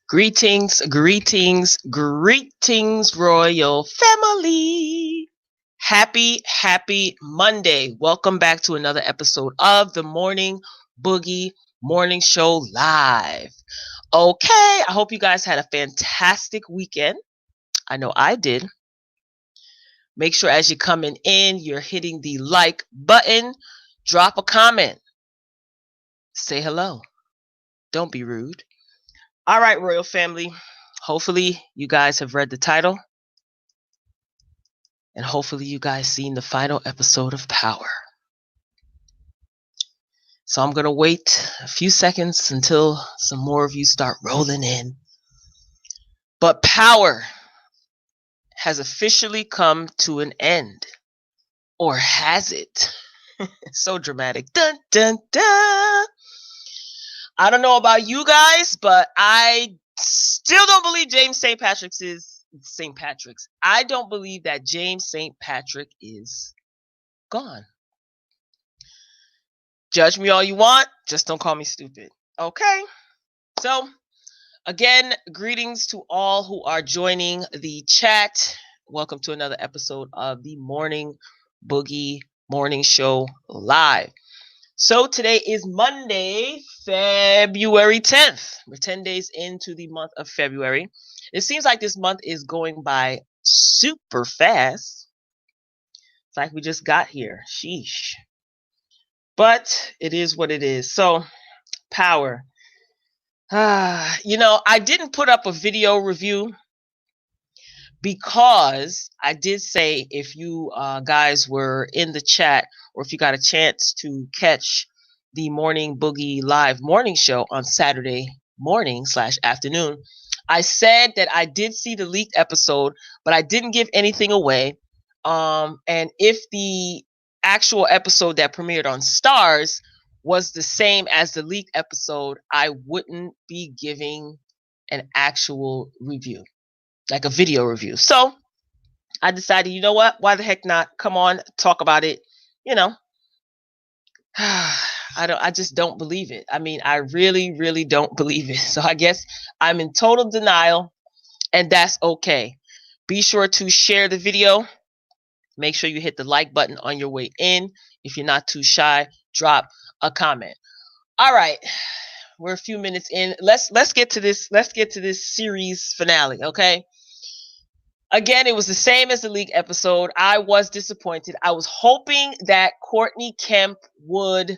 Greetings, greetings, greetings, royal family. Happy Monday. Welcome back to another episode of the Morning Boogie Morning Show Live. Okay, I hope you guys had a fantastic weekend. I know I did. Make sure as you're coming in, you're hitting the like button. Drop a comment. Say hello. Don't be rude. All right, royal family. Hopefully you guys have read the title. And hopefully you guys seen the final episode of Power. So I'm going to wait a few seconds until some more of you start rolling in. But Power has officially come to an end. Or has it? It's so dramatic. Dun, dun, dun. I don't know about you guys, but I still don't believe James St. Patrick's is St. Patrick's. I don't believe that James St. Patrick is gone. Judge me all you want, just don't call me stupid. Okay? So, again, greetings to all who are joining the chat. Welcome to another episode of the Morning Boogie Morning Show Live. So today is Monday, February 10th. We're 10 days into the month of February. It seems like this month is going by super fast. It's like we just got here. Sheesh. But it is what it is. So, Power. I didn't put up a video review because I did say if you guys were in the chat or if you got a chance to catch the Morning Boogie Live morning show on Saturday morning / afternoon, I said that I did see the leaked episode, but I didn't give anything away. And if the actual episode that premiered on Stars was the same as the leaked episode, I wouldn't be giving an actual review, like a video review. So I decided, you know what? Why the heck not? Come on, talk about it. I just don't believe it. I mean, I really don't believe it. So I guess I'm in total denial, and that's okay. Be sure to share the video. Make sure you hit the like button on your way in. If you're not too shy, drop a comment. All right. We're a few minutes in. Let's get to this. Let's get to this series finale, okay? Again, it was the same as the league episode. I was disappointed. I was hoping that Courtney Kemp would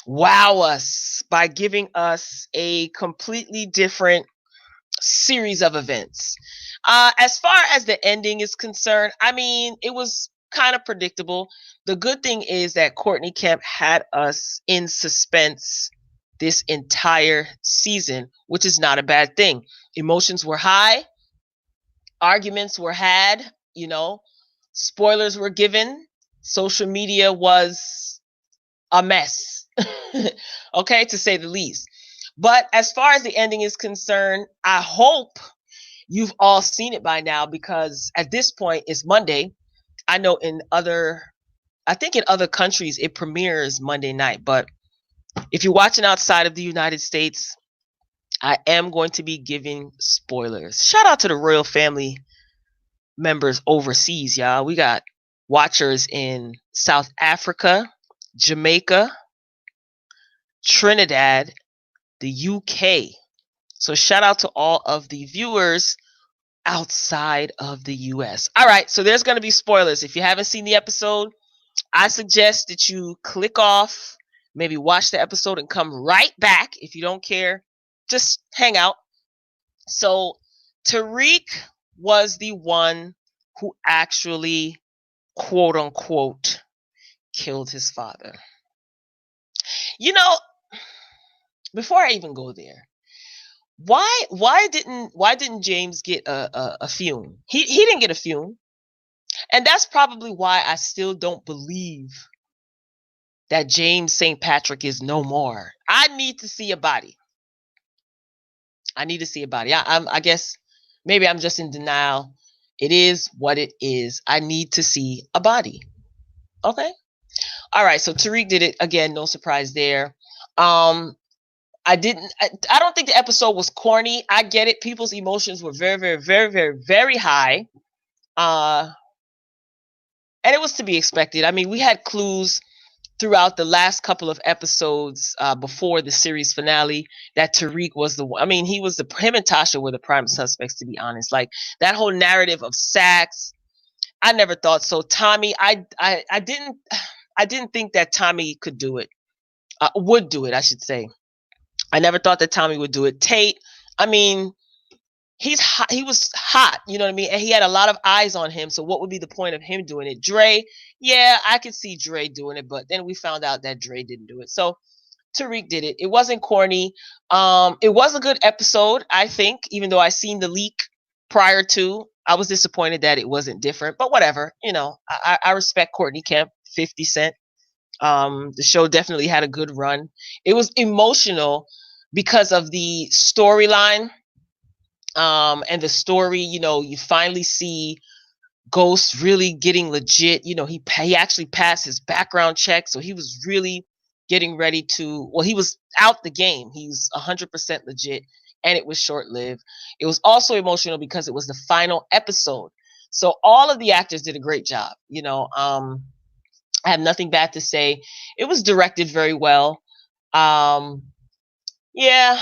wow us by giving us a completely different series of events. As far as the ending is concerned, I mean, it was kind of predictable. The good thing is that Courtney Kemp had us in suspense this entire season, which is not a bad thing. Emotions were high, arguments were had, spoilers were given, social media was a mess, okay, to say the least. But as far as the ending is concerned, I hope you've all seen it by now, because at this point it's Monday. I know I think in other countries it premieres Monday night, but if you're watching outside of the United States, I am going to be giving spoilers. Shout out to the royal family members overseas, y'all. We got watchers in South Africa, Jamaica, Trinidad, the UK. So shout out to all of the viewers outside of the US. All right, so there's going to be spoilers. If you haven't seen the episode, I suggest that you click off, maybe watch the episode and come right back. If you don't care, just hang out. So Tariq was the one who actually, quote unquote, killed his father. Before I even go there, why didn't James get a fume? He didn't get a fume. And that's probably why I still don't believe that James St. Patrick is no more. I need to see a body. I guess maybe I'm just in denial. It is what it is. I need to see a body. Okay. All right. So Tariq did it again. No surprise there. I don't think the episode was corny. I get it. People's emotions were very, very, very, very, very high. Uh, and it was to be expected. I mean, we had clues throughout the last couple of episodes before the series finale that Tariq was the one. I mean, him and Tasha were the prime suspects, to be honest. Like that whole narrative of Sax, I never thought so. Tommy, I didn't think that Tommy could do it. Would do it, I should say. I never thought that Tommy would do it. Tate, I mean, he's hot. He was hot, you know what I mean? And he had a lot of eyes on him. So what would be the point of him doing it? Dre, yeah, I could see Dre doing it, but then we found out that Dre didn't do it. So Tariq did it. It wasn't corny. It was a good episode, I think, even though I seen the leak prior to. I was disappointed that it wasn't different, but whatever. You know, I respect Courtney Kemp, 50 Cent. The show definitely had a good run. It was emotional because of the storyline. And the story, you know, you finally see Ghost really getting legit. You know, he actually passed his background check, so he was really getting ready to. Well, he was out the game. He was 100% legit, and it was short lived. It was also emotional because it was the final episode. So all of the actors did a great job. You know, I have nothing bad to say. It was directed very well. Yeah,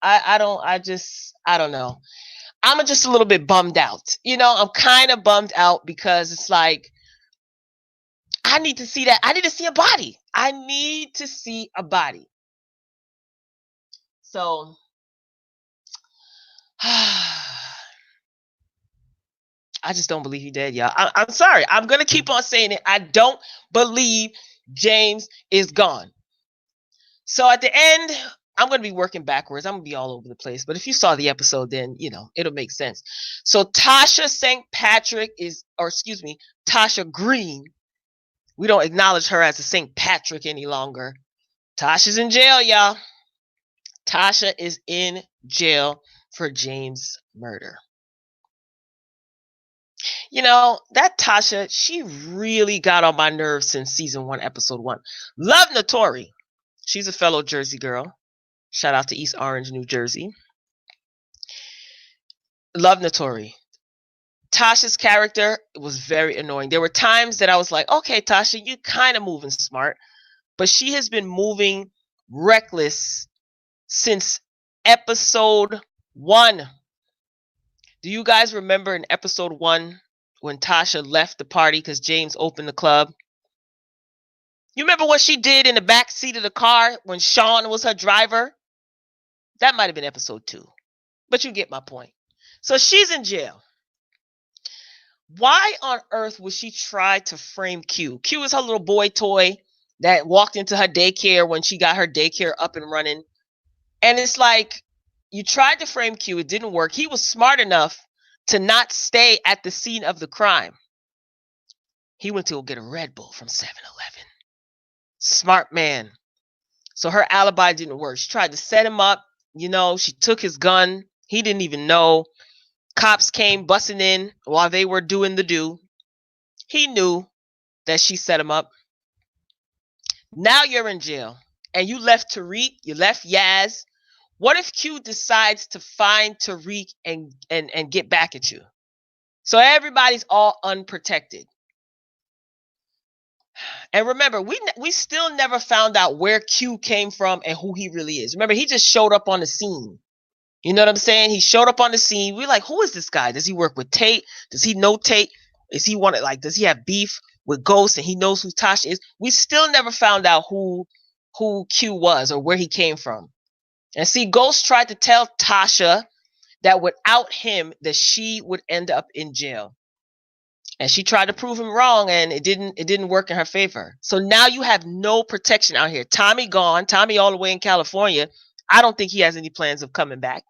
I don't know. I'm just a little bit bummed out. You know, I'm kind of bummed out because it's like, I need to see that. I need to see a body. I need to see a body. So, I just don't believe he dead, y'all. I'm sorry. I'm going to keep on saying it. I don't believe James is gone. So at the end, I'm going to be working backwards. I'm going to be all over the place. But if you saw the episode, then, you know, it'll make sense. So Tasha St. Patrick Tasha Green. We don't acknowledge her as a St. Patrick any longer. Tasha's in jail, y'all. Tasha is in jail for James' murder. You know, that Tasha, she really got on my nerves since season 1, episode 1. Love Notori. She's a fellow Jersey girl. Shout out to East Orange, New Jersey. Love Notori. Tasha's character was very annoying. There were times that I was like, okay, Tasha, you kind of moving smart. But she has been moving reckless since episode 1. Do you guys remember in episode 1 when Tasha left the party because James opened the club? You remember what she did in the back seat of the car when Sean was her driver? That might have been episode 2. But you get my point. So she's in jail. Why on earth would she try to frame Q? Q is her little boy toy that walked into her daycare when she got her daycare up and running. And it's like, you tried to frame Q. It didn't work. He was smart enough to not stay at the scene of the crime. He went to go get a Red Bull from 7-Eleven. Smart man. So her alibi didn't work. She tried to set him up. You know, she took his gun. He didn't even know. Cops came busting in while they were doing the do. He knew that she set him up. Now you're in jail. And you left Tariq. You left Yaz. What if Q decides to find Tariq and get back at you? So everybody's all unprotected. And remember, we still never found out where Q came from and who he really is. Remember, he just showed up on the scene. You know what I'm saying? He showed up on the scene. We're like, who is this guy? Does he work with Tate? Does he know Tate? Does he have beef with Ghost and he knows who Tasha is? We still never found out who Q was or where he came from. And see, Ghost tried to tell Tasha that without him, that she would end up in jail. And she tried to prove him wrong, and it didn't work in her favor. So now you have no protection out here. Tommy gone. Tommy all the way in California. I don't think he has any plans of coming back.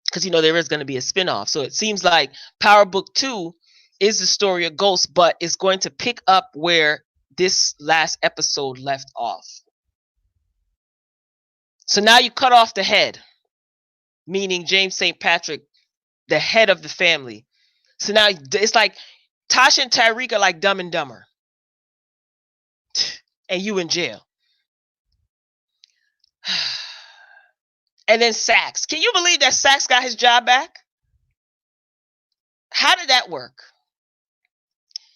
Because, you know, there is going to be a spinoff. So it seems like Power Book 2 is the story of Ghost, but it's going to pick up where this last episode left off. So now you cut off the head, meaning James St. Patrick, the head of the family. So now it's like Tasha and Tariq are like Dumb and Dumber. And you in jail. And then Saxe. Can you believe that Saxe got his job back? How did that work?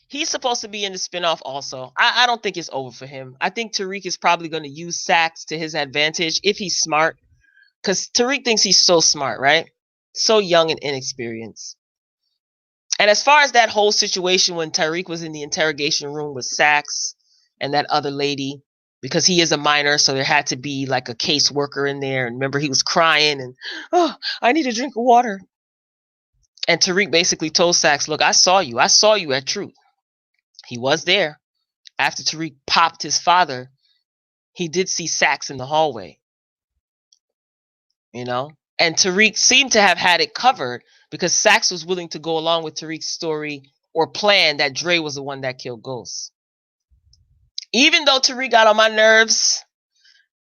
He's supposed to be in the spinoff also. I don't think it's over for him. I think Tariq is probably going to use Saxe to his advantage if he's smart. Because Tariq thinks he's so smart, right? So young and inexperienced. And as far as that whole situation when Tariq was in the interrogation room with Saxe and that other lady, because he is a minor, so there had to be like a caseworker in there. And remember, he was crying and, oh, I need a drink of water. And Tariq basically told Saxe, look, I saw you. I saw you at Truth. He was there. After Tariq popped his father, he did see Saxe in the hallway. You know? And Tariq seemed to have had it covered because Saxe was willing to go along with Tariq's story or plan that Dre was the one that killed Ghost. Even though Tariq got on my nerves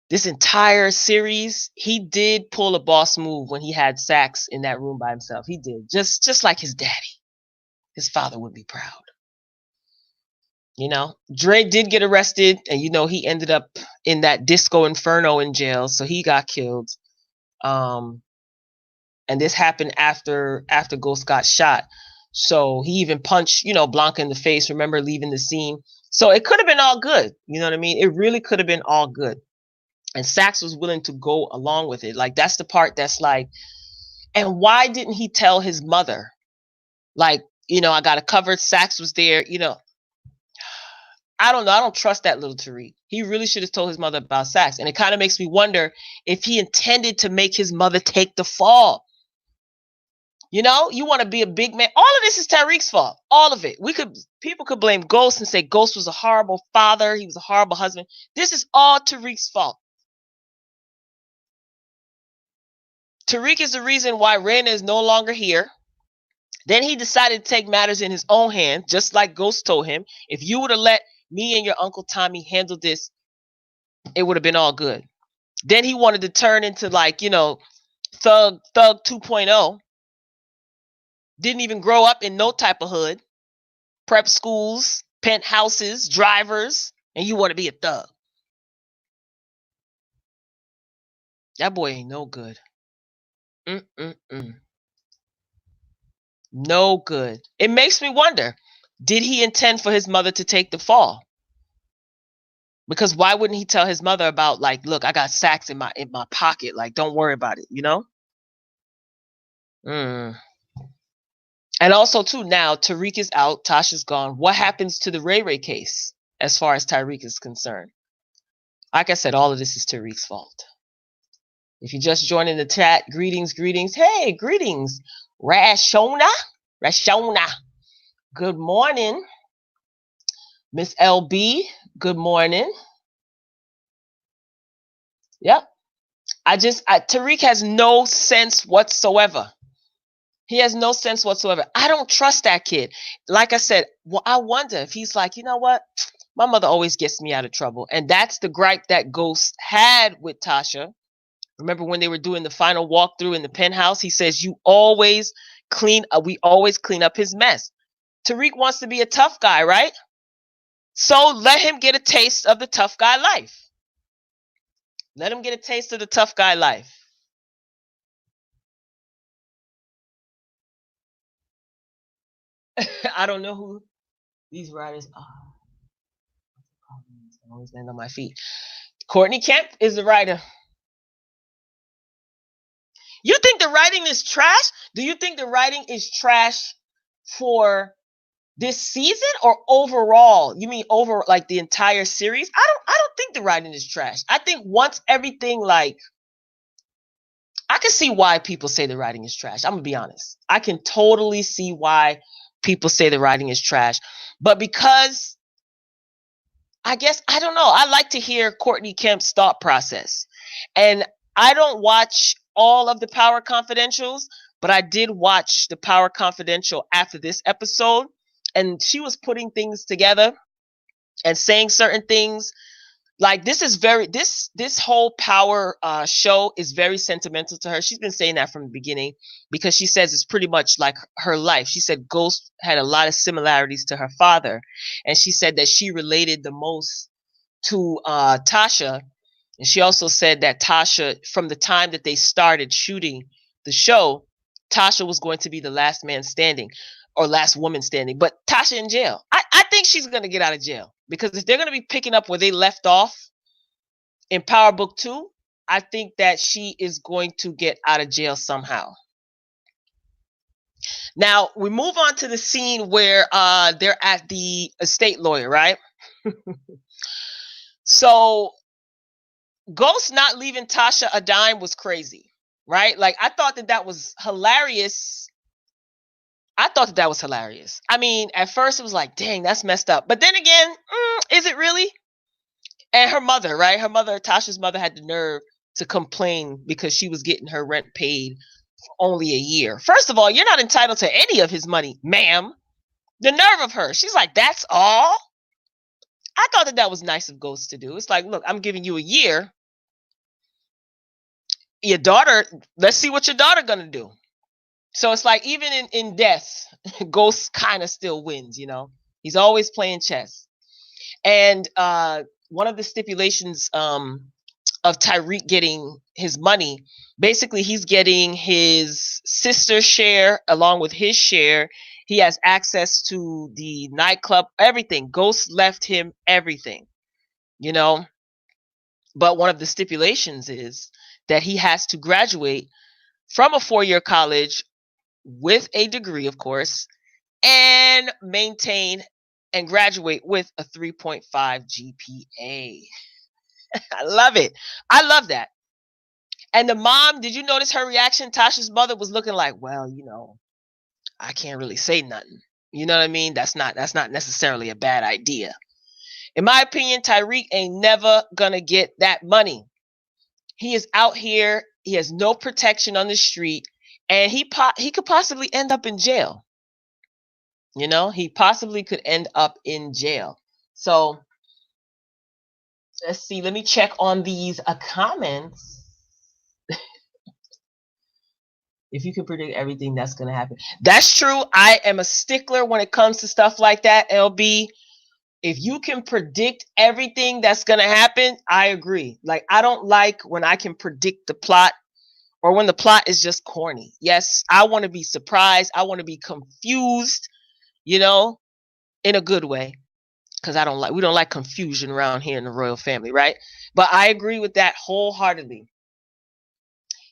this entire series, he did pull a boss move when he had Saxe in that room by himself. He did. Just like his daddy. His father would be proud. You know, Dre did get arrested, and you know he ended up in that Disco Inferno in jail, so he got killed. And this happened after Ghost got shot. So he even punched, you know, Blanca in the face. Remember leaving the scene. So it could have been all good. You know what I mean? It really could have been all good. And Saxe was willing to go along with it. Like, that's the part that's like, and why didn't he tell his mother? Like, you know, I got it covered. Saxe was there, you know. I don't know. I don't trust that little Tariq. He really should have told his mother about Saxe. And it kind of makes me wonder if he intended to make his mother take the fall. You know, you want to be a big man. All of this is Tariq's fault. All of it. People could blame Ghost and say Ghost was a horrible father. He was a horrible husband. This is all Tariq's fault. Tariq is the reason why Raina is no longer here. Then he decided to take matters in his own hand, just like Ghost told him. If you would have let me and your Uncle Tommy handle this, it would have been all good. Then he wanted to turn into, like, you know, Thug 2.0. Didn't even grow up in no type of hood. Prep schools, penthouses, drivers, and you want to be a thug. That boy ain't no good. No good. It makes me wonder, did he intend for his mother to take the fall? Because why wouldn't he tell his mother about, like, look, I got Saxe in my pocket. Like, don't worry about it, you know? And also, too, now Tariq is out, Tasha's gone. What happens to the Ray Ray case as far as Tariq is concerned? Like I said, all of this is Tariq's fault. If you just joined in the chat, greetings. Hey, greetings. Rashona. Good morning. Miss LB, good morning. Yep. Tariq has no sense whatsoever. He has no sense whatsoever. I don't trust that kid. Like I said, I wonder if he's like, you know what? My mother always gets me out of trouble. And that's the gripe that Ghost had with Tasha. Remember when they were doing the final walkthrough in the penthouse? He says, we always clean up his mess. Tariq wants to be a tough guy, right? So let him get a taste of the tough guy life. Let him get a taste of the tough guy life. I don't know who these writers are. I always land on my feet. Courtney Kemp is the writer. You think the writing is trash? Do you think the writing is trash for this season or overall? You mean over like the entire series? I don't think the writing is trash. I think once everything, like, I can see why people say the writing is trash. I'm gonna be honest. I can totally see why people say the writing is trash. But because, I guess, I don't know. I like to hear Courtney Kemp's thought process. And I don't watch all of the Power Confidentials, but I did watch the Power Confidential after this episode. And she was putting things together and saying certain things. Like, this whole Power show is very sentimental to her. She's been saying that from the beginning because she says it's pretty much like her life. She said Ghost had a lot of similarities to her father. And she said that she related the most to Tasha And she also said that Tasha, from the time that they started shooting the show, Tasha was going to be the last man standing or last woman standing. But Tasha in jail. I think she's going to get out of jail because if they're going to be picking up where they left off in Power Book 2, I think that she is going to get out of jail somehow. Now, we move on to the scene where they're at the estate lawyer, right? So Ghost not leaving Tasha a dime was crazy, right? Like, I thought that that was hilarious. I thought that that was hilarious. I mean, at first it was like, dang, that's messed up. But then again, is it really? And her mother, right? Her mother, Tasha's mother, had the nerve to complain because she was getting her rent paid for only a year. First of all, you're not entitled to any of his money, ma'am. The nerve of her. She's like, that's all? I thought that that was nice of Ghost to do. It's like, look, I'm giving you a year. Your daughter, let's see what your daughter gonna do. So it's like, even in death, Ghost kind of still wins, you know. He's always playing chess. And one of the stipulations of Tyreek getting his money, basically he's getting his sister's share along with his share. He has access to the nightclub, everything. Ghost left him everything, you know. But one of the stipulations is that he has to graduate from a 4-year college with a degree, of course, and maintain and graduate with a 3.5 GPA. I love it. I love that. And the mom, did you notice her reaction? Tasha's mother was looking like, well, you know, I can't really say nothing. You know what I mean? That's not necessarily a bad idea. In my opinion, Tyreek ain't never gonna get that money. He is out here. He has no protection on the street, and he could possibly end up in jail. You know, he possibly could end up in jail. So let's see. Let me check on these comments. If you can predict everything that's going to happen, that's true. I am a stickler when it comes to stuff like that. LB, if you can predict everything that's going to happen, I agree. Like, I don't like when I can predict the plot or when the plot is just corny. Yes, I want to be surprised. I want to be confused, you know, in a good way. Because we don't like confusion around here in the royal family, right? But I agree with that wholeheartedly.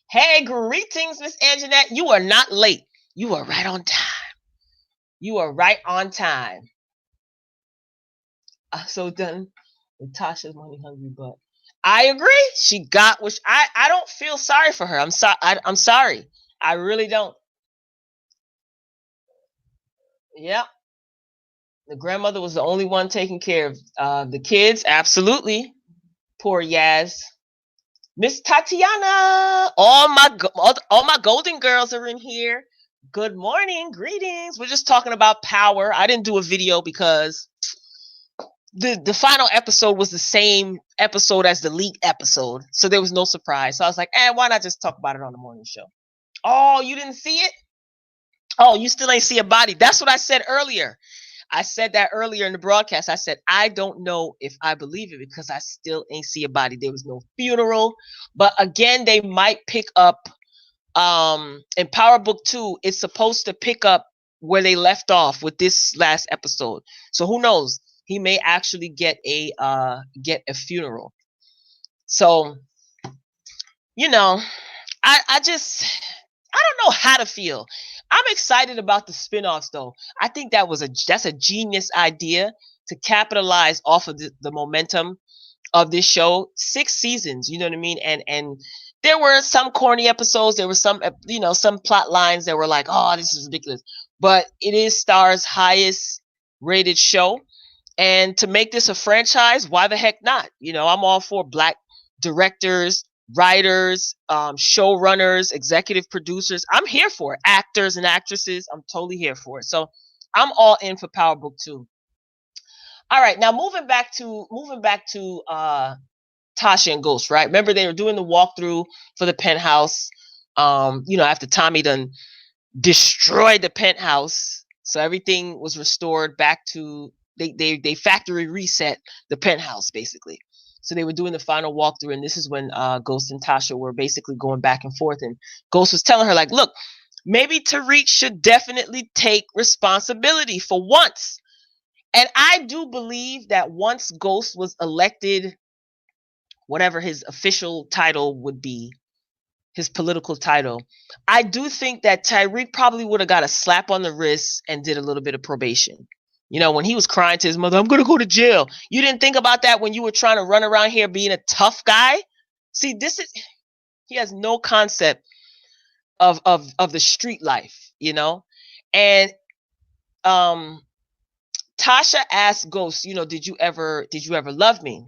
Hey, greetings, Miss Anjanette. You are not late. You are right on time. You are right on time. So done with Tasha's money hungry, but I agree. She got which I don't feel sorry for her. I'm sorry. I'm sorry. I really don't. Yep. The grandmother was the only one taking care of the kids. Absolutely. Poor Yaz. Miss Tatiana. All my golden girls are in here. Good morning. Greetings. We're just talking about power. I didn't do a video because the final episode was the same episode as the leaked episode, so there was no surprise. So I was like, why not just talk about it on the morning show? Oh, you didn't see it? Oh, you still ain't see a body. That's what I said earlier. I said that earlier in the broadcast. I said, I don't know if I believe it because I still ain't see a body. There was no funeral. But again, they might pick up in Power Book 2, it's supposed to pick up where they left off with this last episode. So who knows? He may actually get a funeral. So, you know, I just I don't know how to feel. I'm excited about the spin-offs though. I think that's a genius idea to capitalize off of the momentum of this show. 6 seasons, you know what I mean? And there were some corny episodes. There were some, some plot lines that were like, oh, this is ridiculous. But it is Star's highest rated show. And to make this a franchise, why the heck not? You know, I'm all for black directors, writers, showrunners, executive producers. I'm here for it. Actors and actresses. I'm totally here for it. So I'm all in for Power Book 2. All right, now moving back to Tasha and Ghost, right? Remember they were doing the walkthrough for the penthouse. After Tommy done destroyed the penthouse, so everything was restored back to they factory reset the penthouse basically. So they were doing the final walkthrough, and this is when Ghost and Tasha were basically going back and forth, and Ghost was telling her like, look, maybe Tariq should definitely take responsibility for once. And I do believe that once Ghost was elected, whatever his official title would be, his political title, I do think that Tyreek probably would have got a slap on the wrist and did a little bit of probation. You know, when he was crying to his mother, I'm going to go to jail. You didn't think about that when you were trying to run around here being a tough guy? See, he has no concept of the street life, you know? And Tasha asked Ghost, you know, did you ever love me?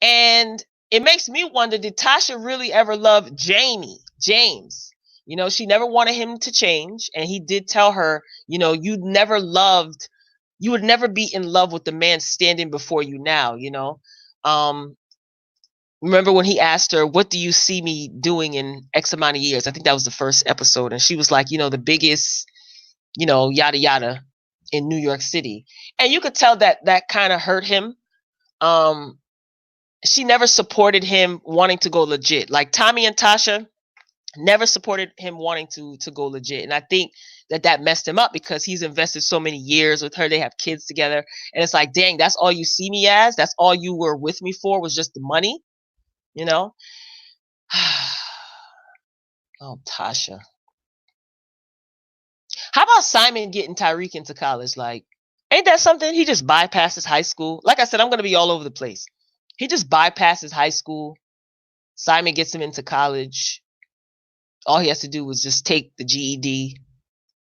And it makes me wonder, did Tasha really ever love James? You know, she never wanted him to change. And he did tell her, you know, you would never be in love with the man standing before you now, you know. Remember when he asked her, what do you see me doing in X amount of years? I think that was the first episode. And she was like, you know, the biggest, you know, yada yada in New York City. And you could tell that kind of hurt him. She never supported him wanting to go legit. Like Tommy and Tasha never supported him wanting to go legit. And I think that messed him up because he's invested so many years with her. They have kids together. And it's like, dang, that's all you see me as? That's all you were with me for, was just the money? You know? Oh, Tasha. How about Simon getting Tyreek into college? Like, ain't that something? He just bypasses high school. Like I said, I'm going to be all over the place. He just bypasses high school. Simon gets him into college. All he has to do was just take the GED.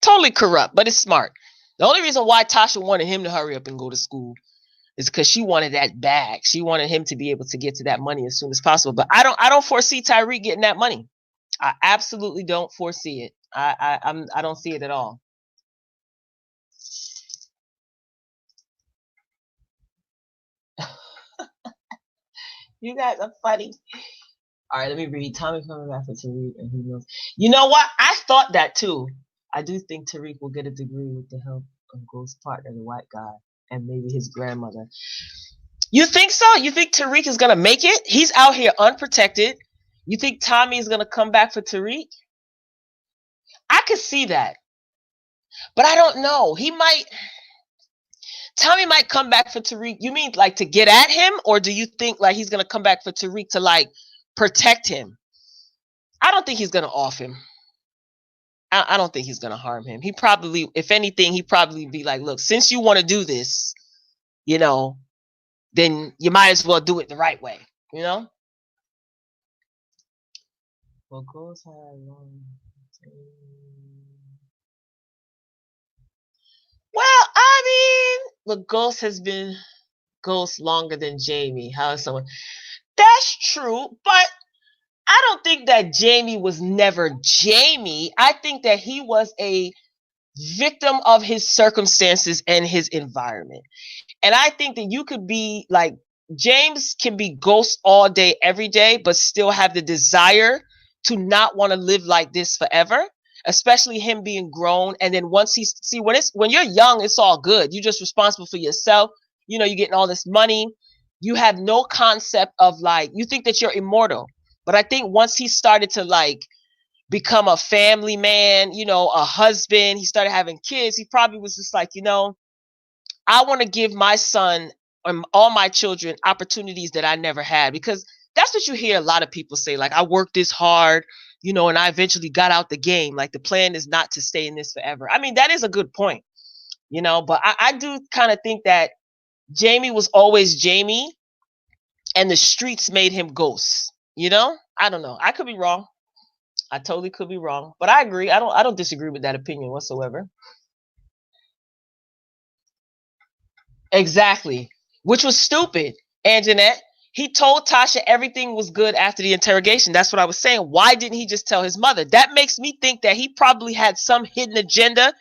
Totally corrupt, but it's smart. The only reason why Tasha wanted him to hurry up and go to school is because she wanted that bag. She wanted him to be able to get to that money as soon as possible. But I don't foresee Tyreek getting that money. I absolutely don't foresee it. I don't see it at all. You guys are funny. All right, let me read. Tommy coming back for Tariq, and who knows? You know what? I thought that too. I do think Tariq will get a degree with the help of Ghost's partner, the white guy, and maybe his grandmother. You think so? You think Tariq is gonna make it? He's out here unprotected. You think Tommy is gonna come back for Tariq? I could see that, but I don't know. Tommy might come back for Tariq. You mean like to get at him, or do you think like he's gonna come back for Tariq to like protect him? I don't think he's gonna off him. I don't think he's gonna harm him. He probably, if anything, he probably be like, look, since you want to do this, you know, then you might as well do it the right way, you know? Well, Ghost had long. Well, I mean, look, Ghost has been Ghost longer than Jamie. How is someone? That's true, but I don't think that Jamie was never Jamie. I think that he was a victim of his circumstances and his environment. And I think that you could be like, James can be Ghost all day, every day, but still have the desire to not want to live like this forever, especially him being grown. And then once when you're young, it's all good. You're just responsible for yourself. You know, you're getting all this money. You have no concept of like, you think that you're immortal. But I think once he started to like become a family man, you know, a husband, he started having kids, he probably was just like, you know, I want to give my son and all my children opportunities that I never had, because that's what you hear a lot of people say. Like, I worked this hard, you know, and I eventually got out the game. Like, the plan is not to stay in this forever. I mean, that is a good point, you know, but I do kind of think that Jamie was always Jamie and the streets made him Ghost, you know? I don't know. I could be wrong. I totally could be wrong, but I agree. I don't disagree with that opinion whatsoever. Exactly. Which was stupid, Anjanette. He told Tasha everything was good after the interrogation. That's what I was saying. Why didn't he just tell his mother? That makes me think that he probably had some hidden agenda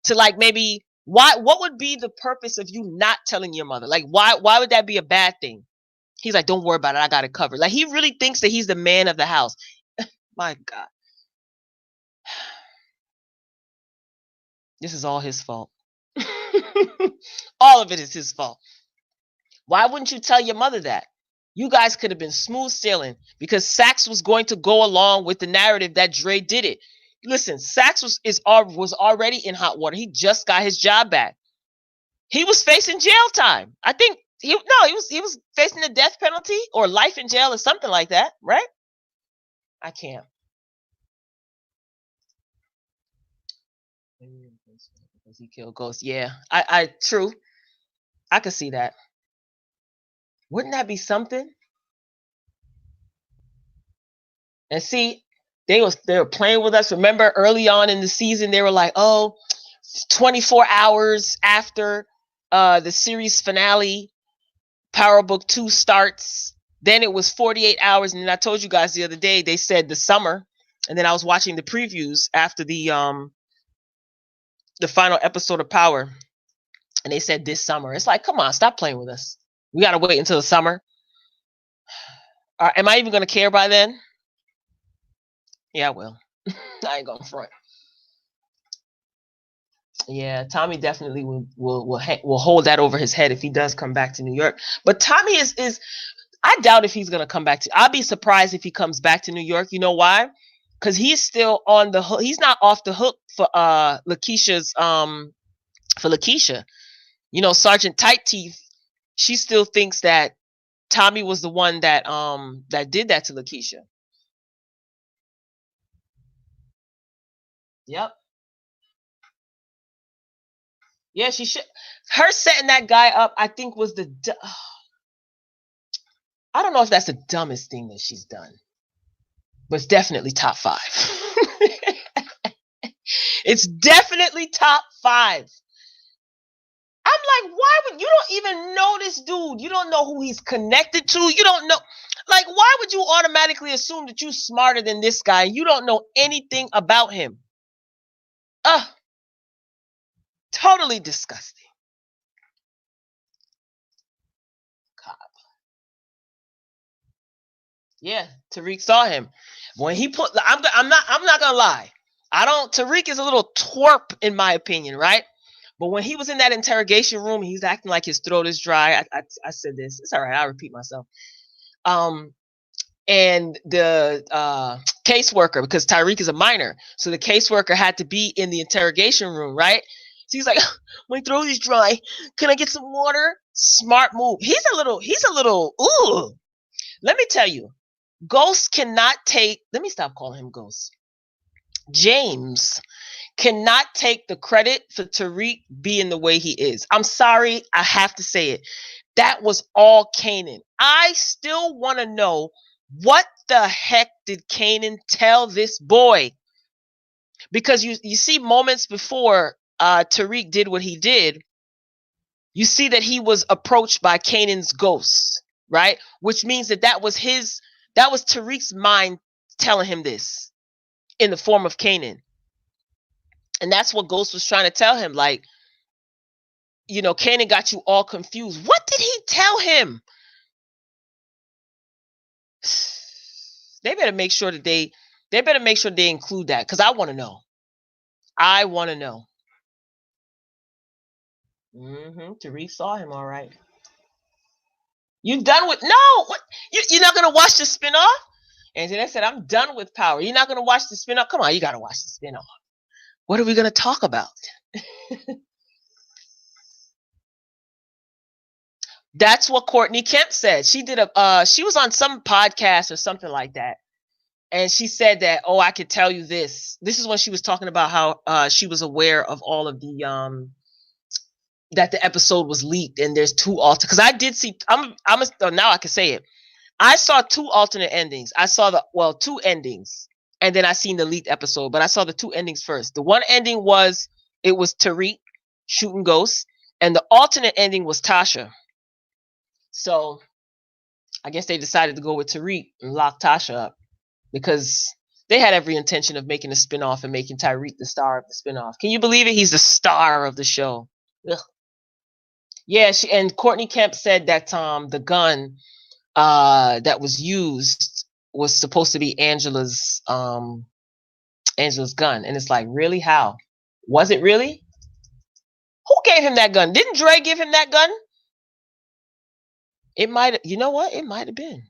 to like maybe what would be the purpose of you not telling your mother? Like why would that be a bad thing? He's like, don't worry about it. I got it covered. Like he really thinks that he's the man of the house. My God. This is all his fault. All of it is his fault. Why wouldn't you tell your mother that? you guys could have been smooth sailing because Sax was going to go along with the narrative that Dre did it. Listen, Sax was already in hot water. He just got his job back. He was facing jail time. I think he was facing the death penalty or life in jail or something like that, right? I can't. Because he killed Ghost. Yeah, I true. I could see that. Wouldn't that be something? And see, they were playing with us. Remember early on in the season, they were like, oh, 24 hours after the series finale, Power Book 2 starts. Then it was 48 hours. And then I told you guys the other day, they said the summer. And then I was watching the previews after the final episode of Power. And they said this summer. It's like, come on, stop playing with us. We got to wait until the summer. Am I even going to care by then? Yeah, I will. I ain't going to front. Yeah, Tommy definitely will hold that over his head if he does come back to New York. But Tommy is I doubt if he's gonna come back to. I'll be surprised if he comes back to New York. You know why? Because he's still on the hook. He's not off the hook for Lakeisha's for Lakeisha. You know, Sergeant Tight Teeth. She still thinks that Tommy was the one that did that to Lakeisha. Yep. Yeah, she should. Her setting that guy up, I think, was I don't know if that's the dumbest thing that she's done, but it's definitely top 5. It's definitely top 5. I'm like, why would you don't even know this dude? You don't know who he's connected to. You don't know. Like, why would you automatically assume that you're smarter than this guy? You don't know anything about him. Totally disgusting. God. Yeah, Tariq saw him when he put. I'm not gonna lie. Tariq is a little twerp in my opinion, right? But when he was in that interrogation room, he's acting like his throat is dry. I said this. It's all right. I'll repeat myself. And the caseworker, because Tyreek is a minor, so the caseworker had to be in the interrogation room, right? So he's like, my throat is dry. Can I get some water? Smart move. He's a little, ooh. Let me tell you, Ghost cannot take, let me stop calling him Ghost. James cannot take the credit for Tariq being the way he is. I'm sorry, I have to say it. That was all Kanan. I still want to know what the heck did Kanan tell this boy? Because you see moments before Tariq did what he did, you see that he was approached by Kanan's ghost, right? Which means that was Tariq's mind telling him this in the form of Kanan. And that's what Ghost was trying to tell him. Like, you know, Kanan got you all confused. What did he tell him? They better make sure that they include that, because I want to know. I want to know. Tariq saw him, all right. You done with what? You're not gonna watch the spinoff? And then I said, I'm done with Power. You're not gonna watch the spinoff? Come on, you gotta watch the spinoff. What are we gonna talk about? That's what Courtney Kemp said. She did she was on some podcast or something like that. And she said that, oh, I could tell you this. This is when she was talking about how she was aware of all of the that the episode was leaked and there's 2 alternate. Because I did see. Now I can say it. I saw 2 alternate endings. I saw 2 endings, and then I seen the leaked episode. But I saw the 2 endings first. The one ending was Tariq shooting Ghosts, and the alternate ending was Tasha. So I guess they decided to go with Tariq and lock Tasha up, because they had every intention of making a spinoff and making Tariq the star of the spinoff. Can you believe it? He's the star of the show. Ugh. Yeah, and Courtney Kemp said that the gun that was used was supposed to be Angela's gun. And it's like, really? How? Was it really? Who gave him that gun? Didn't Dre give him that gun? It might, you know what? It might have been.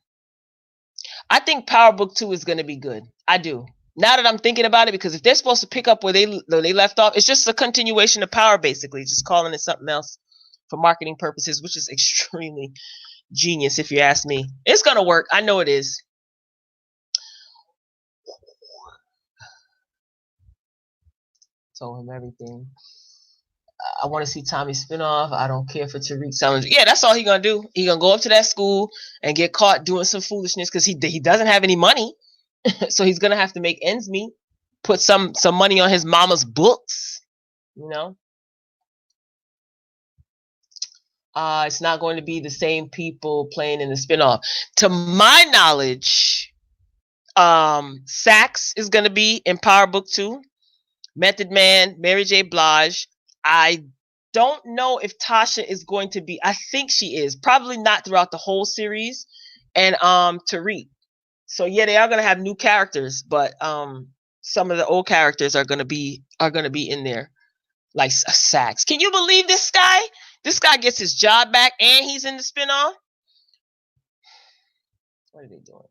I think Power Book 2 is going to be good. I do. Now that I'm thinking about it, because if they're supposed to pick up where they left off, it's just a continuation of Power, basically, just calling it something else for marketing purposes, which is extremely genius, if you ask me. It's going to work. I know it is. Told him everything. I want to see Tommy spinoff. I don't care for Tariq Summers. Yeah, that's all he gonna do. He gonna go up to that school and get caught doing some foolishness because he doesn't have any money, so he's gonna have to make ends meet. Put some money on his mama's books. You know, it's not going to be the same people playing in the spinoff. To my knowledge, Sax is gonna be in Power Book 2. Method Man, Mary J. Blige. I don't know if Tasha is going to be. I think she is. Probably not throughout the whole series. And Tariq. So yeah, they are gonna have new characters, but some of the old characters are gonna be in there. Like Sax. Can you believe this guy? This guy gets his job back and he's in the spinoff. What are they doing?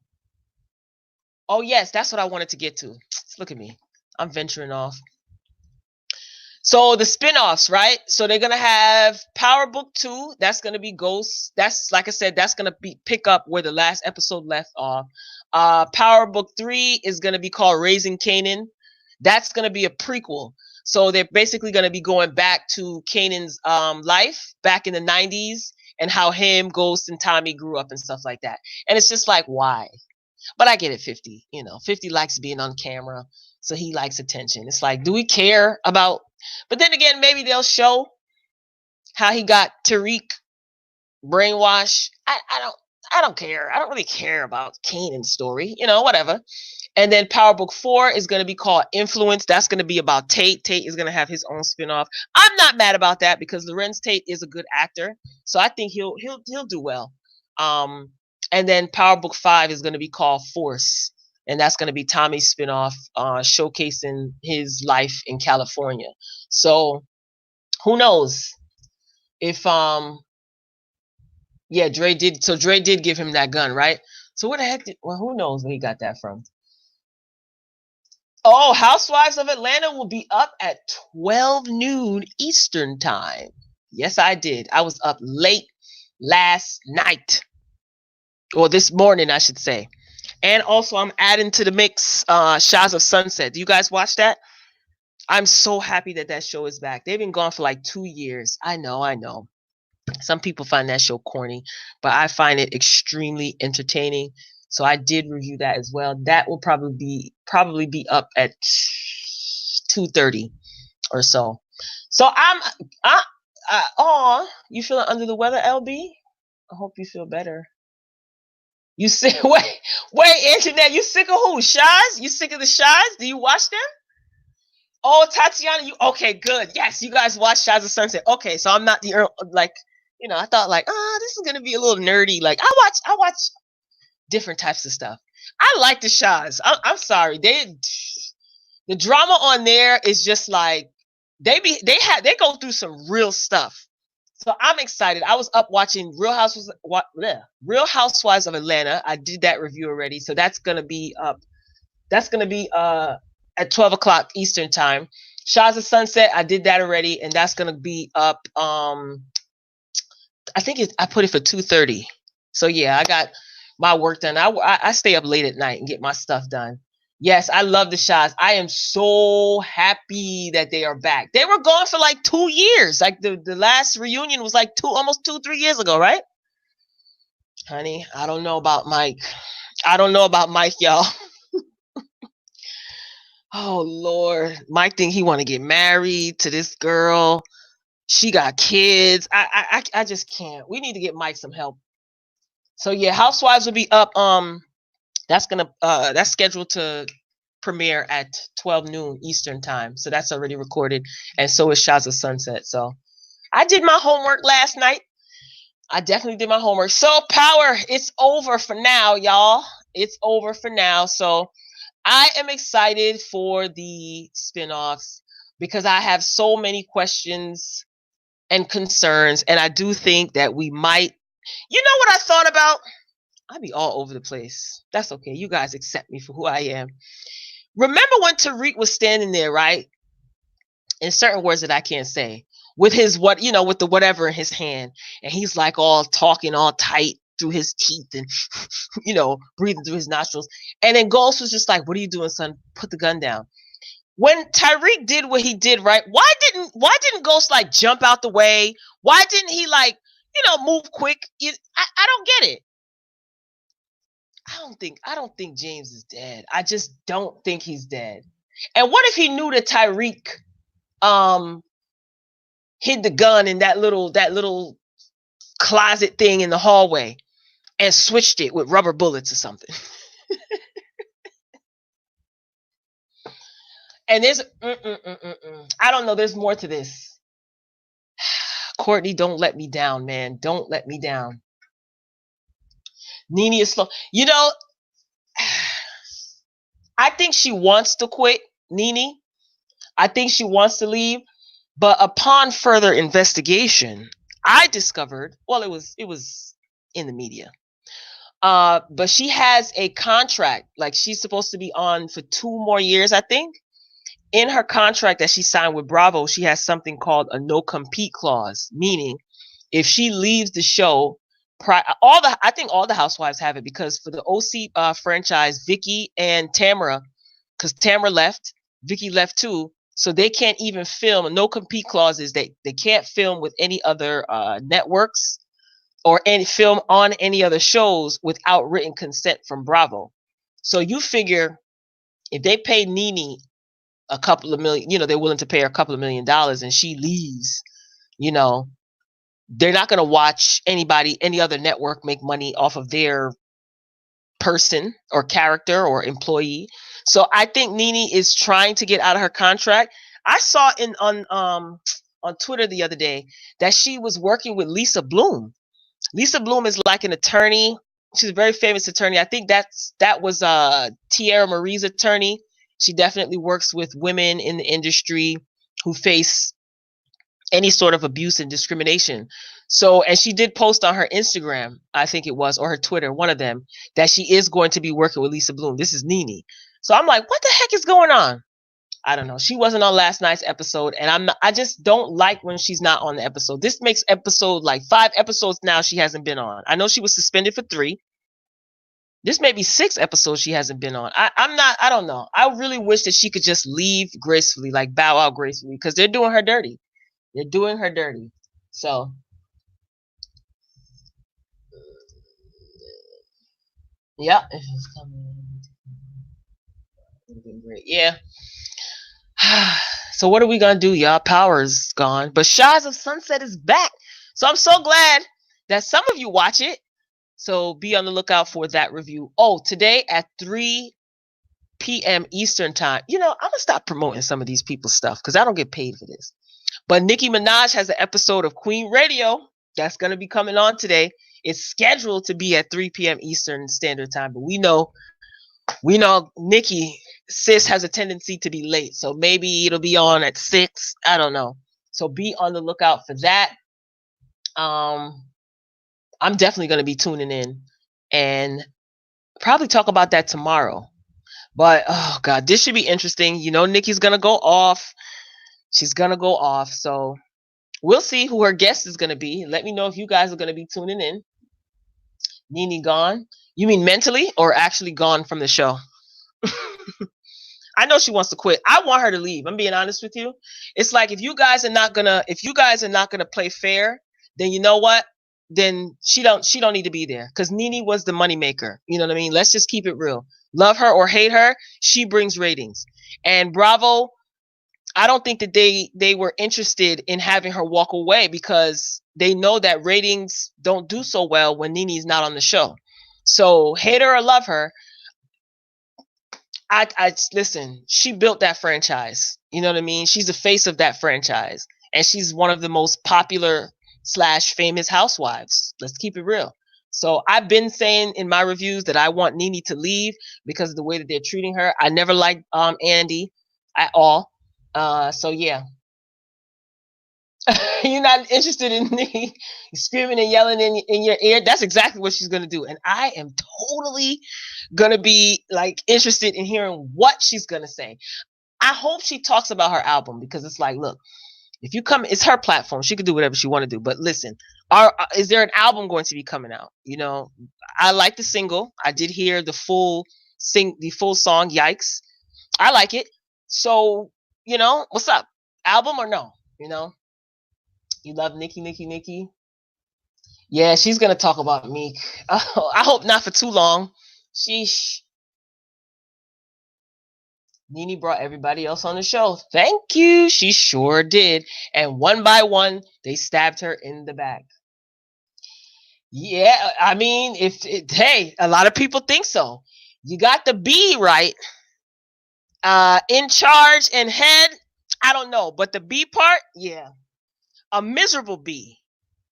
Oh yes, that's what I wanted to get to. Look at me. I'm venturing off. So the spinoffs, right? So they're gonna have Power Book 2. That's gonna be Ghosts. That's, like I said, that's gonna be pick up where the last episode left off. Power Book 3 is gonna be called Raising Kanan. That's gonna be a prequel. So they're basically gonna be going back to Kanan's life back in the 90s and how him, Ghost, and Tommy grew up and stuff like that. And it's just like, why? But I get it, 50. 50 likes being on camera, so he likes attention. It's like, do we care about? But then again, maybe they'll show how he got Tariq brainwashed. I don't care. I don't really care about Kanan's story. Whatever. And then Power Book 4 is going to be called Influence. That's going to be about Tate. Tate is going to have his own spinoff. I'm not mad about that because Lorenz Tate is a good actor, so I think he'll do well. And then Power Book 5 is going to be called Force, and that's going to be Tommy's spinoff, showcasing his life in California. So who knows if Dre did give him that gun, right? So what the heck who knows where he got that from? Oh, Housewives of Atlanta will be up at 12 noon Eastern time. Yes, I did. I was up late last night. Or this morning, I should say. And also, I'm adding to the mix Shahs of Sunset. Do you guys watch that? I'm so happy that show is back. They've been gone for like 2 years. I know. Some people find that show corny, but I find it extremely entertaining. So I did review that as well. That will probably be up at 2:30 or so. So you feeling under the weather, LB? I hope you feel better. You sick? Wait, Internet. You sick of who? Shahs? You sick of the Shahs? Do you watch them? Oh, Tatiana. You okay? Good. Yes, you guys watch Shahs of Sunset. Okay, so I'm not the I thought this is gonna be a little nerdy. Like I watch different types of stuff. I like the Shahs. I'm sorry. The drama on there is just like they go through some real stuff. So I'm excited. I was up watching Real Housewives of Atlanta. I did that review already, so that's gonna be up. That's gonna be at 12 o'clock Eastern time. Shahs of Sunset, I did that already, and that's gonna be up. I think I put it for 2:30. So yeah, I got my work done. I stay up late at night and get my stuff done. Yes, I love the Shahs. I am so happy that they are back. They were gone for like 2 years. Like the last reunion was like almost 2-3 years ago, right? Honey, I don't know about Mike. Y'all. Oh Lord, Mike think he want to get married to this girl. She got kids. I just can't. We need to get Mike some help. So yeah, Housewives will be up. That's scheduled to premiere at 12 noon Eastern time. So that's already recorded, and so is Shahs of Sunset. So I did my homework last night. I definitely did my homework. So Power, it's over for now, y'all. It's over for now. So I am excited for the spinoffs because I have so many questions and concerns, and I do think that we might You know what I thought about? I be all over the place. That's okay. You guys accept me for who I am. Remember when Tariq was standing there, right? In certain words that I can't say, with his with the whatever in his hand, and he's like all talking all tight through his teeth and breathing through his nostrils. And then Ghost was just like, "What are you doing, son? Put the gun down." When Tyreek did what he did, right? Why didn't Ghost like jump out the way? Why didn't he like move quick? I don't get it. I don't think James is dead. I just don't think he's dead. And what if he knew that Tyreek um hid the gun in that little closet thing in the hallway and switched it with rubber bullets or something? And there's I don't know. There's more to this. Courtney, don't let me down, man. Don't let me down. Nene is slow. I think she wants to quit, Nene. I think she wants to leave, but upon further investigation, I discovered, well, it was in the media. But she has a contract, like she's supposed to be on for 2 more years, I think. In her contract that she signed with Bravo, she has something called a no compete clause, meaning if she leaves the show, I think all the housewives have it, because for the OC franchise, Vicky and Tamara, because Tamara left, Vicky left too, so they can't even film. No compete clause is they can't film with any other networks or any film on any other shows without written consent from Bravo. So you figure if they pay Nene a couple of million, they're willing to pay her a couple of $1 million, and she leaves, you know, they're not going to watch any other network make money off of their person or character or employee. So I think Nene is trying to get out of her contract. I saw on Twitter the other day that she was working with Lisa Bloom. Lisa Bloom is like an attorney. She's a very famous attorney. I think that was Tierra Marie's attorney. She definitely works with women in the industry who face any sort of abuse and discrimination. So, and she did post on her Instagram, I think it was, or her Twitter, one of them, that she is going to be working with Lisa Bloom. This is Nene. So I'm like, what the heck is going on? I don't know. She wasn't on last night's episode, and I just don't like when she's not on the episode. This makes episode like 5 episodes now she hasn't been on. I know she was suspended for 3. This may be 6 episodes she hasn't been on. I don't know. I really wish that she could just leave gracefully, like bow out gracefully, because they're doing her dirty. They're doing her dirty. So, yeah. It's coming. Great. Yeah. So what are we gonna do, y'all? Power's gone, but Shaws of Sunset is back. So I'm so glad that some of you watch it. So be on the lookout for that review. Oh, today at 3 p.m. Eastern time. I'm gonna stop promoting some of these people's stuff because I don't get paid for this. But Nicki Minaj has an episode of Queen Radio that's gonna be coming on today. It's scheduled to be at 3 p.m. Eastern Standard Time, but we know Nicki sis has a tendency to be late, so maybe it'll be on at 6. I don't know. So be on the lookout for that. I'm definitely going to be tuning in and probably talk about that tomorrow. But oh god, this should be interesting. Nikki's going to go off. She's going to go off. So we'll see who her guest is going to be. Let me know if you guys are going to be tuning in. Nene gone? You mean mentally or actually gone from the show? I know she wants to quit. I want her to leave. I'm being honest with you. It's like if you guys are not gonna play fair, then you know what? Then she don't need to be there, because Nene was the moneymaker. You know what I mean? Let's just keep it real. Love her or hate her, she brings ratings. And Bravo, I don't think that they were interested in having her walk away, because they know that ratings don't do so well when Nene's not on the show. So hate her or love her, I listen, she built that franchise. You know what I mean? She's the face of that franchise. And she's one of the most popular / famous housewives. Let's keep it real. So I've been saying in my reviews that I want Nene to leave because of the way that they're treating her. I never liked Andy at all. So yeah. You're not interested in me screaming and yelling in your ear. That's exactly what she's gonna do, and I am totally gonna be like interested in hearing what she's gonna say. I hope she talks about her album because it's like, look, if you come, it's her platform. She can do whatever she want to do. But listen, is there an album going to be coming out? I like the single. I did hear the full song. Yikes, I like it. So what's up? Album or no? You love Nikki. Yeah, she's gonna talk about Meek. Oh, I hope not for too long. Sheesh. Nene brought everybody else on the show. Thank you. She sure did. And one by one, they stabbed her in the back. Yeah, I mean, hey, a lot of people think so. You got the B right. In charge and head, I don't know, but the B part, yeah, a miserable B.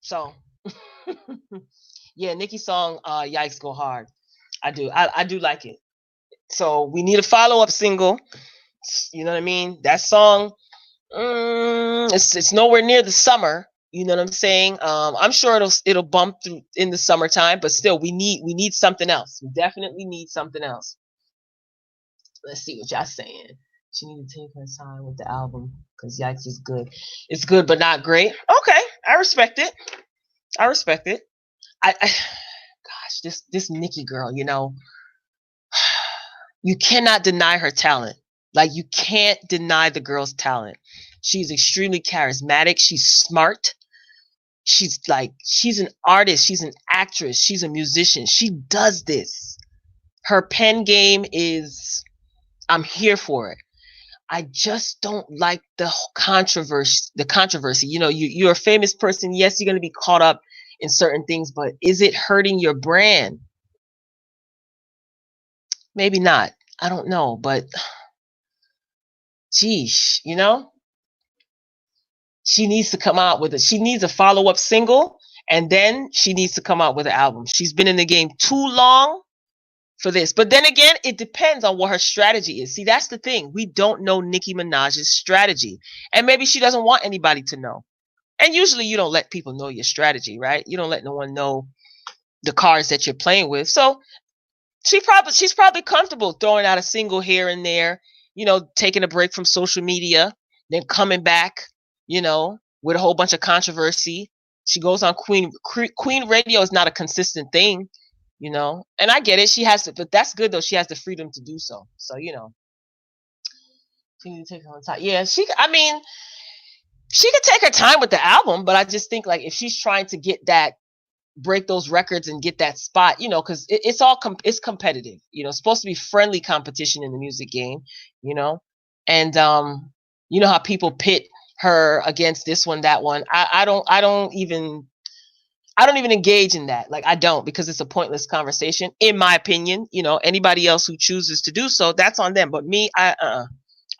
So, yeah, Nicki's song, "Yikes Go Hard." I do like it. So we need a follow up single. You know what I mean? That song, it's nowhere near the summer. You know what I'm saying? I'm sure it'll bump through in the summertime, but still, we need something else. We definitely need something else. Let's see what y'all saying. She need to take her time with the album because Yikes is good. It's good, but not great. Okay, I respect it. I respect it. Gosh, this Nicki girl, you cannot deny her talent. Like, you can't deny the girl's talent. She's extremely charismatic. She's smart. She's an artist. She's an actress. She's a musician. She does this. Her pen game is, I'm here for it. I just don't like the controversy. You're a famous person. Yes, you're going to be caught up in certain things, but is it hurting your brand? Maybe not. I don't know, but geez, she needs to come out with it. She needs a follow-up single, and then she needs to come out with an album. She's been in the game too long for this. But then again, it depends on what her strategy is. See, that's the thing. We don't know Nicki Minaj's strategy. And maybe she doesn't want anybody to know. And usually you don't let people know your strategy, right? You don't let no one know the cards that you're playing with. So she's probably comfortable throwing out a single here and there, taking a break from social media, then coming back, with a whole bunch of controversy. She goes on Queen Radio is not a consistent thing, and I get it. She has to, but that's good though. She has the freedom to do so. So, she need to take her own time. Yeah, I mean, she could take her time with the album, but I just think like if she's trying to break those records and get that spot, because it's competitive. It's supposed to be friendly competition in the music game, and you know how people pit her against this one, that one. I don't even engage in that. Like, I don't, because it's a pointless conversation, in my opinion. Anybody else who chooses to do so, that's on them. But me, I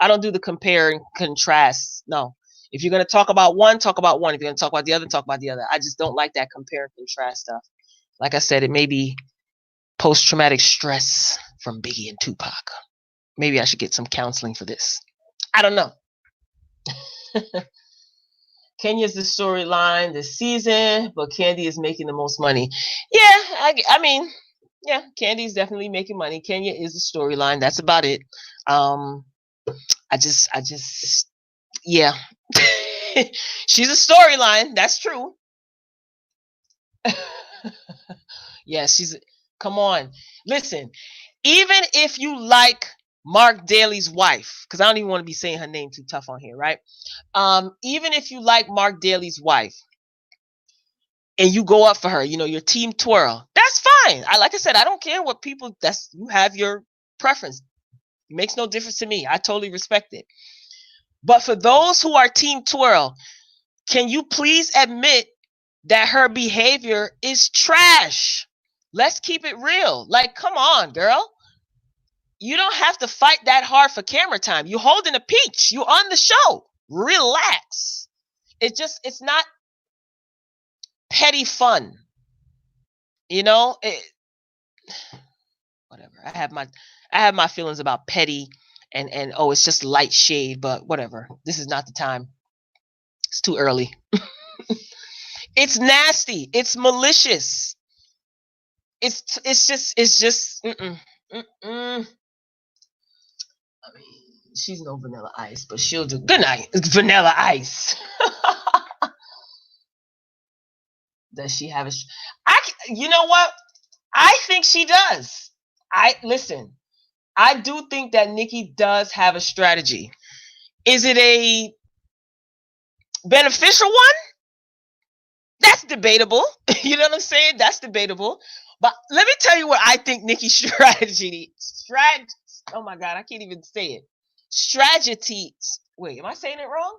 don't do the compare and contrast. No. If you're going to talk about one, talk about one. If you're going to talk about the other, talk about the other. I just don't like that compare and contrast stuff. Like I said, it may be post-traumatic stress from Biggie and Tupac. Maybe I should get some counseling for this. I don't know. Kenya's the storyline this season, but Candy is making the most money. Yeah, I mean, yeah, Candy's definitely making money. Kenya is the storyline. That's about it. I just, yeah. She's a storyline. That's true. Yeah, come on. Listen, even if you like Mark Daly's wife, because I don't even want to be saying her name too tough on here, right? Even if you like Mark Daly's wife and you go up for her, your team twirl, that's fine. Like I said, I don't care what people, you have your preference. It makes no difference to me. I totally respect it. But for those who are team twirl, can you please admit that her behavior is trash? Let's keep it real. Like, come on, girl. You don't have to fight that hard for camera time. You're holding a peach. You're on the show. Relax. It's not petty fun. Whatever. I have my feelings about petty and oh, it's just light shade, but whatever. This is not the time. It's too early. It's nasty. It's malicious. It's just. Mm-mm. I mean, she's no Vanilla Ice, but she'll do. Good night, Vanilla Ice. Does she have a? You know what? I think she does. I listen. I do think that Nikki does have a strategy. Is it a beneficial one? That's debatable. You know what I'm saying? That's debatable. But let me tell you what I think Nikki's strategy. Oh my God, I can't even say it. Strategy. Wait, am I saying it wrong?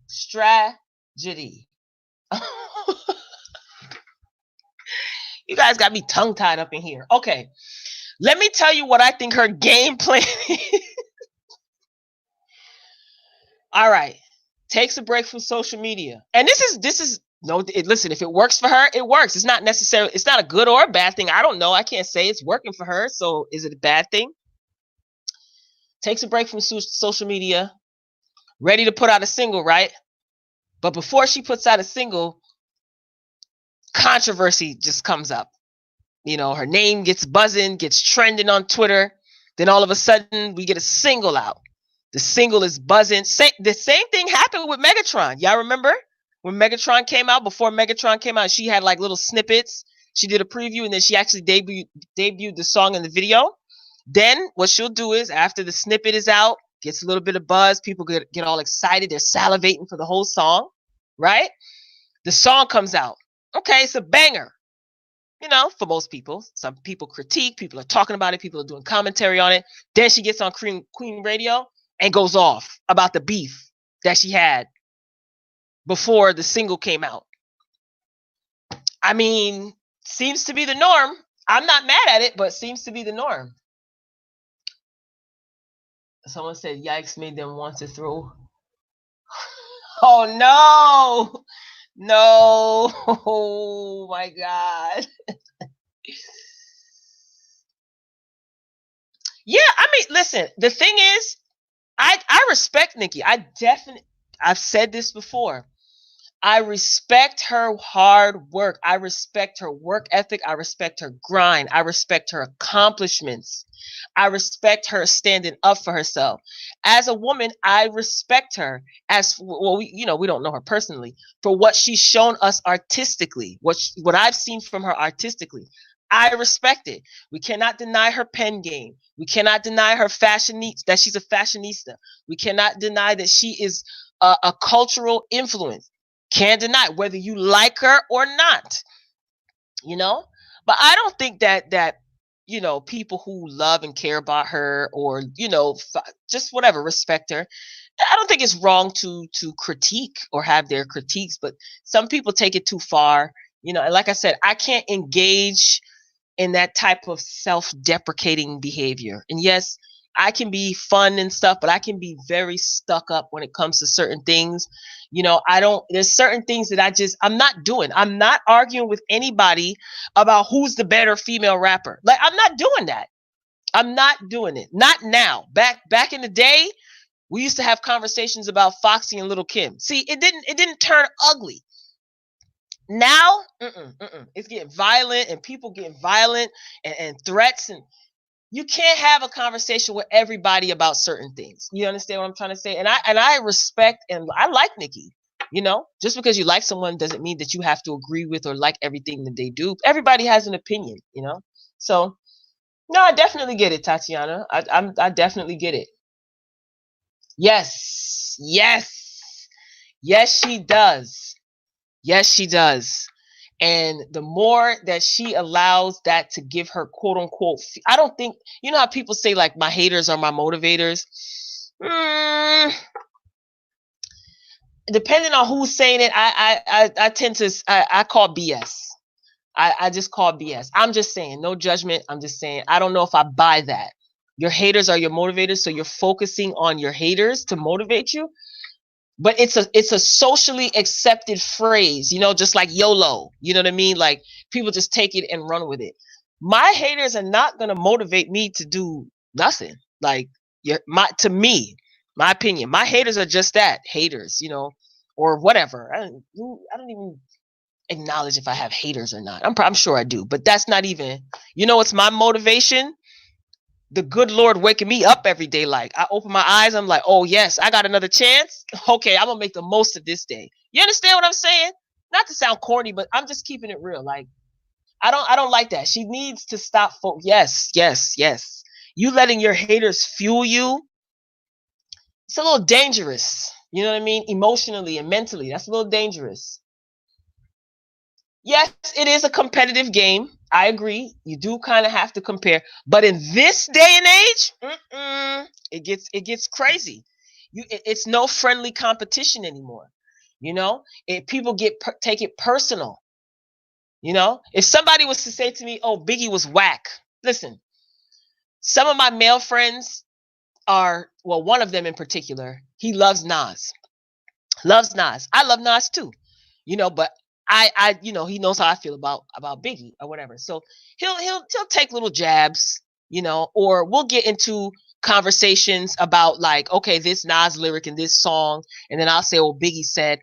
Strategy. You guys got me tongue tied up in here. Okay, let me tell you what I think her game plan is. All right, takes a break from social media, and this is no. Listen, if it works for her, it works. It's not necessarily. It's not a good or a bad thing. I don't know. I can't say it's working for her. So is it a bad thing? Takes a break from social media, ready to put out a single, right? But before she puts out a single, controversy just comes up. You know, her name gets buzzing, gets trending on Twitter. Then all of a sudden, we get a single out. The single is buzzing. The same thing happened with Megatron. Y'all remember when Megatron came out? Before Megatron came out, she had like little snippets. She did a preview, and then she actually debuted the song in the video. Then what she'll do is, after the snippet is out, gets a little bit of buzz, people get all excited. They're salivating for the whole song, right? The song comes out. Okay, it's a banger. You know, for most people. Some people critique, people are talking about it, people are doing commentary on it. Then she gets on Queen Radio and goes off about the beef that she had before the single came out. I mean, seems to be the norm. I'm not mad at it, but seems to be the norm. Someone said, yikes, made them want to throw. Oh, no. No. Oh, my God. Yeah, I mean, listen, the thing is, I respect Nikki. I've said this before. I respect her hard work. I respect her work ethic. I respect her grind. I respect her accomplishments. I respect her standing up for herself. As a woman, I respect her as well. We don't know her personally, for what she's shown us artistically, what I've seen from her artistically. I respect it. We cannot deny her pen game. We cannot deny her that she's a fashionista. We cannot deny that she is a cultural influence. Can't deny whether you like her or not, you know. But I don't think that people who love and care about her, or just whatever, respect her. I don't think it's wrong to critique or have their critiques, but some people take it too far. And like I said, I can't engage in that type of self-deprecating behavior. And yes, I can be fun and stuff, but I can be very stuck up when it comes to certain things. There's certain things that I'm not doing. I'm not arguing with anybody about who's the better female rapper. Like, I'm not doing that. I'm not doing it. Not now. Back in the day, we used to have conversations about Foxy and Little Kim. See, it didn't turn ugly. Now, it's getting violent, and people getting violent, and threats, and you can't have a conversation with everybody about certain things. You understand what I'm trying to say? And I respect and I like Nikki. Just because you like someone doesn't mean that you have to agree with or like everything that they do. Everybody has an opinion, So, no, I definitely get it, Tatiana. I definitely get it. Yes, she does. Yes, she does. And the more that she allows that to give her quote unquote, I don't think, how people say like my haters are my motivators. Depending on who's saying it, I tend to, I call BS. I just call BS. I'm just saying, no judgment. I'm just saying, I don't know if I buy that. Your haters are your motivators. So you're focusing on your haters to motivate you. But it's a socially accepted phrase, just like YOLO. You know what I mean? Like, people just take it and run with it. My haters are not going to motivate me to do nothing. Like, to me, my opinion, my haters are just that, haters, or whatever. I don't even acknowledge if I have haters or not. I'm sure I do, but that's not even. What's my motivation? The good Lord waking me up every day. Like, I open my eyes, I'm like, oh yes, I got another chance. Okay, I'm gonna make the most of this day. You understand what I'm saying? Not to sound corny, but I'm just keeping it real. Like, I don't like that. She needs to stop. Yes, yes, yes. You letting your haters fuel you, it's a little dangerous. You know what I mean? Emotionally and mentally, that's a little dangerous. Yes, it is a competitive game. I agree. You do kind of have to compare, but in this day and age, it gets crazy. It's no friendly competition anymore. People take it personal. If somebody was to say to me, "Oh, Biggie was whack," listen. Some of my male friends one of them in particular, he loves Nas. Loves Nas. I love Nas too. But he knows how I feel about Biggie or whatever. So he'll take little jabs, or we'll get into conversations about, like, okay, this Nas lyric in this song, and then I'll say, "Oh, Biggie said,"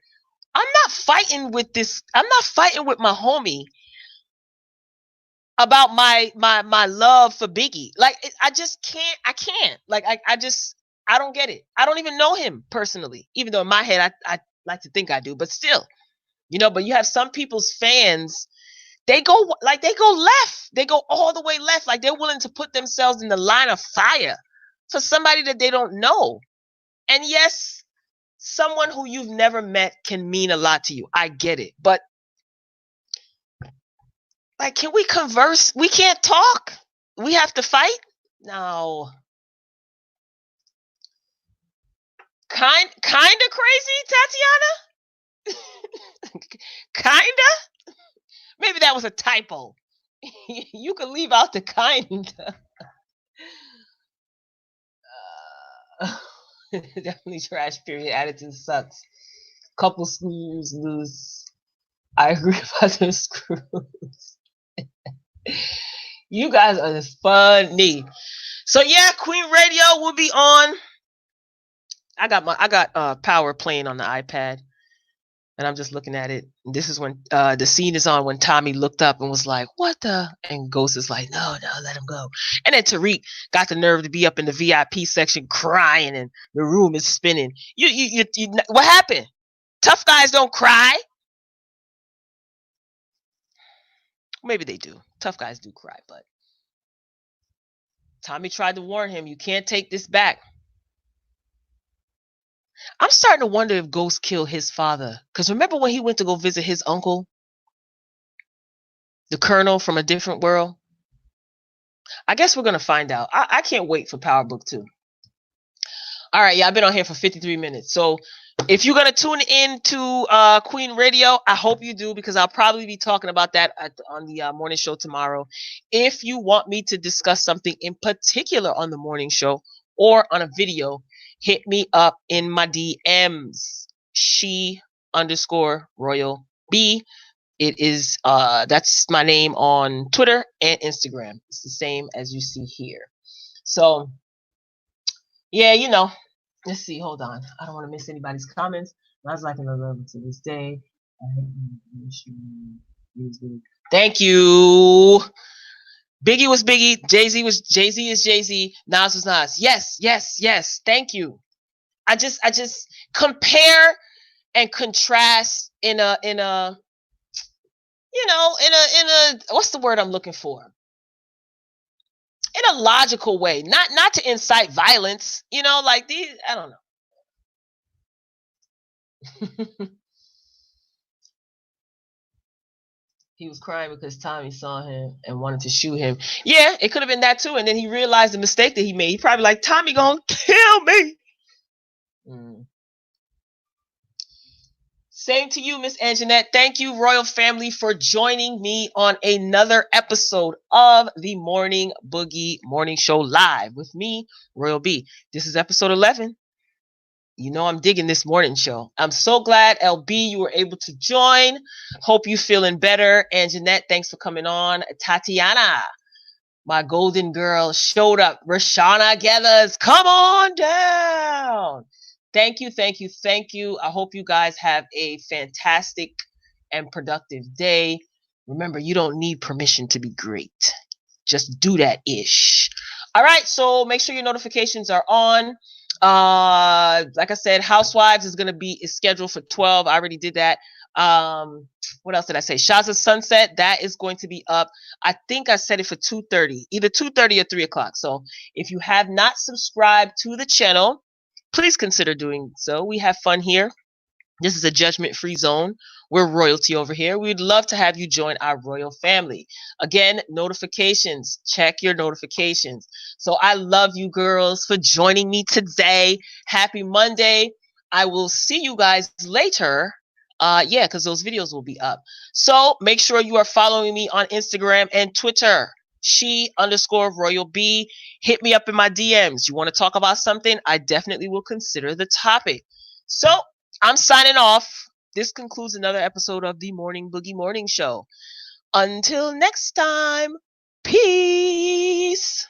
I'm not fighting with this. I'm not fighting with my homie about my love for Biggie. Like, I just can't. I can't. Like, I don't get it. I don't even know him personally, even though in my head I like to think I do, but still. But you have some people's fans, they go left. They go all the way left. Like, they're willing to put themselves in the line of fire for somebody that they don't know. And yes, someone who you've never met can mean a lot to you. I get it. But, like, can we converse? We can't talk. We have to fight? No. Kind of crazy, Tatiana? Kinda? Maybe that was a typo. You could leave out the kind. Definitely trash, period. Attitude sucks. Couple screws loose. I agree about the screws. You guys are just funny. So yeah, Queen Radio will be on. I got Power playing on the iPad, and I'm just looking at it. And this is when the scene is on when Tommy looked up and was like, "What the?" And Ghost is like, "No, let him go." And then Tariq got the nerve to be up in the VIP section crying, and the room is spinning. You what happened? Tough guys don't cry. Maybe they do. Tough guys do cry, but Tommy tried to warn him, "You can't take this back." I'm starting to wonder if Ghost killed his father. Because remember when he went to go visit his uncle, the colonel from a different world? I guess we're going to find out. I can't wait for Power Book 2. All right, yeah, I've been on here for 53 minutes. So if you're going to tune in to Queen Radio, I hope you do, because I'll probably be talking about that on the morning show tomorrow. If you want me to discuss something in particular on the morning show or on a video, hit me up in my DMs. She_Royal B. It is that's my name on Twitter and Instagram. It's the same as you see here. So yeah, let's see. Hold on. I don't want to miss anybody's comments. I was liking the love to this day. Thank you. Biggie was Biggie. Jay-Z is Jay-Z. Nas was Nas. Yes, yes, yes. Thank you. I just compare and contrast in a what's the word I'm looking for? In a logical way, not to incite violence, like these, I don't know. He was crying because Tommy saw him and wanted to shoot him. Yeah, it could have been that too. And then he realized the mistake that he made. He probably like, Tommy gonna kill me. Same to you, Miss Anjanette. Thank you, Royal Family, for joining me on another episode of the Morning Boogie Morning Show Live with me, Royal B. This is episode 11. I'm digging this morning show. I'm so glad, LB, you were able to join. Hope you feeling better. Anjanette, thanks for coming on. Tatiana, my golden girl, showed up. Rashana Gathers, come on down. Thank you, thank you, thank you. I hope you guys have a fantastic and productive day. Remember, you don't need permission to be great. Just do that ish. All right, so make sure your notifications are on. Like I said, Housewives is scheduled for 12. I already did that. What else did I say? Shaza's Sunset, that is going to be up. I think I set it for 2:30, either 2:30 or 3 o'clock. So if you have not subscribed to the channel, please consider doing so. We have fun here. This is a judgment-free zone. We're royalty over here. We'd love to have you join our royal family. Again, notifications. Check your notifications. So I love you girls for joining me today. Happy Monday. I will see you guys later. Yeah, because those videos will be up. So make sure you are following me on Instagram and Twitter. She_Royal B. Hit me up in my DMs. You want to talk about something? I definitely will consider the topic. So I'm signing off. This concludes another episode of the Morning Boogie Morning Show. Until next time, peace.